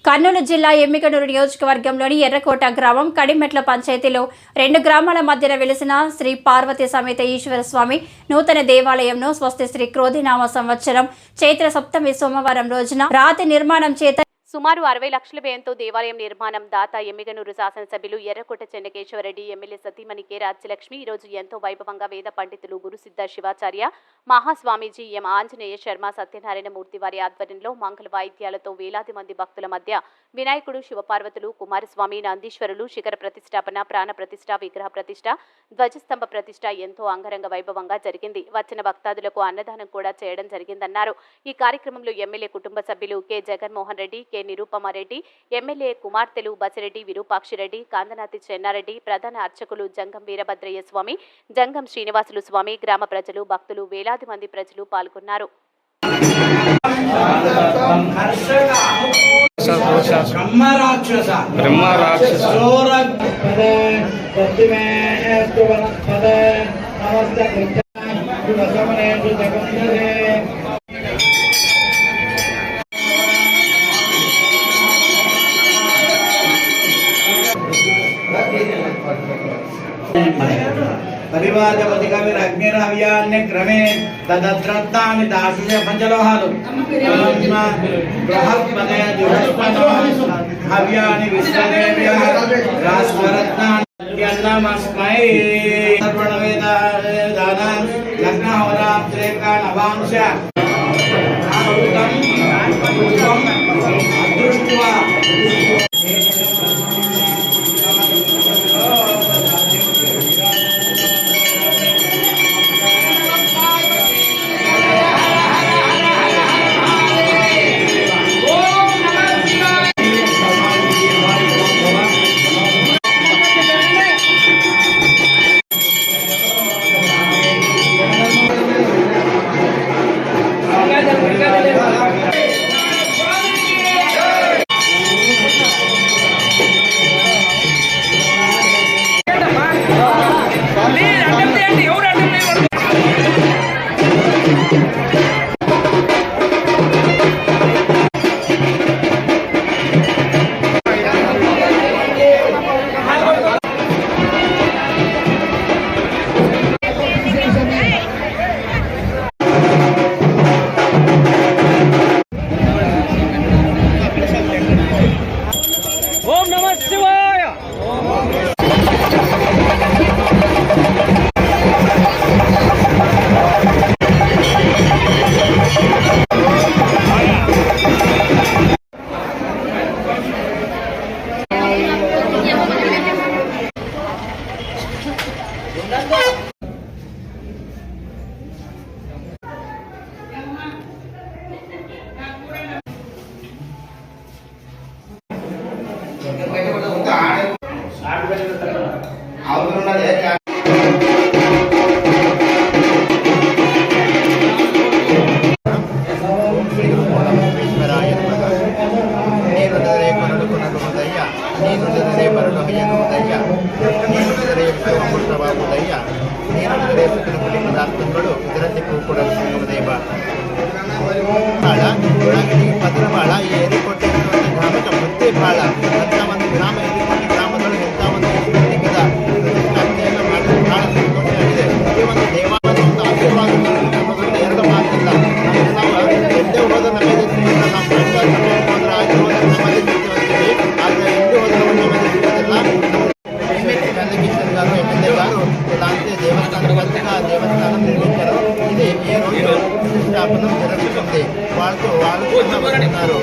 కర్నూలు జిల్లా ఎమ్మికనూరు నియోజకవర్గంలోని ఎర్రకోట గ్రామం కడిమెట్ల పంచాయతీలో 2 గ్రామాల మధ్యన వెలిసిన శ్రీ పార్వతీ సమేత ఈశ్వర స్వామి నూతన దేవాలయంను స్వస్తి శ్రీ క్రోధినామ సంవత్సరం చైత్ర సప్తమి సోమవారం రోజున రాతి నిర్మాణం చేత సుమారు 60 లక్షల వ్యయంతో దేవాలయం నిర్మాణం దాత ఎమ్మిగనూరు శాసనసభ్యులు ఎర్రకోట చెన్నకేశ్వరరెడ్డి ఎమ్మెల్యే సతీమణి కె రాజ్యలక్ష్మి ఈ రోజు ఎంతో వైభవంగా వేద పండితులు గురుసిద్ధ శివాచార్య మహాస్వామీజీ ఎం ఆంజనేయ శర్మ సత్యనారాయణ మూర్తి వారి ఆధ్వర్యంలో మంగళ వాయిద్యాలతో వేలాది మంది భక్తుల మధ్య వినాయకుడు శివపార్వతులు కుమారస్వామి నందీశ్వరులు శిఖర ప్రతిష్టాపన ప్రాణ ప్రతిష్ట విగ్రహ ప్రతిష్ట ధ్వజస్తంభ ప్రతిష్ట ఎంతో అంగరంగ వైభవంగా జరిగింది. వచ్చిన భక్తాదులకు అన్నదానం కూడా చేయడం జరిగిందన్నారు. ఈ కార్యక్రమంలో ఎమ్మెల్యే కుటుంబ సభ్యులు K Jaganmohan Reddy, K Nirupama Reddy, MLA కుమార్తెలు బసిరెడ్డి విరూపాక్షిరెడ్డి, కాందనాతి చెన్నారెడ్డి, ప్రధాన అర్చకులు జంగం వీరభద్రయ్య స్వామి, జంగం శ్రీనివాసులు స్వామి, గ్రామ ప్రజలు, భక్తులు వేలాది మంది ప్రజలు పాల్గొన్నారు. పరివారపతికవిరగ్నిరవ్యాన్య క్రమే తదద్రత్తాని దాశుష పంచలోహాలు బృహస్పతే హవ్యాని విశ్వదేవ్యః రాష్ట్రరత్నాన్యన్నమస్మై సర్వణవేదానాం లగ్నహోరాత్రేకానవాంశ అదృష్ట్వా పత్రపాళ ఈ ఎర్రకొట్టినటువంటి గ్రామక ముత్తేపాళ ఎంతమంది గ్రామ ఎటువంటి గ్రామంలో ఎంతమంది కదా ಒಂದು ದೇವಾಲಯದ ಆಶೀರ್ವಾದ ಎರಡು ಮಾತಿಲ್ಲ ನಾವು ಎಂದೇ ಹೋದ ನಮಗೆ ನಮ್ಮ ಆಶೀರ್ವಾದ ನಮ್ಮಲ್ಲಿ ಸಿಗ್ತೀವಿ. ಆದರೆ ಎಂದೇ ಹೋದ ನಮಗೆ ಸಿಗೋದಿಲ್ಲ. చంద్రకిషోర్ గారు ఎమ్మెల్యే గారు ఇలాంటి దేవస్థానం పత్రిక దేవస్థానం నిర్మించారు. ఇది ఈ రోజు ప్రతిష్టాపనం జరుగుతుంది. వాళ్ళు ఉన్నారు.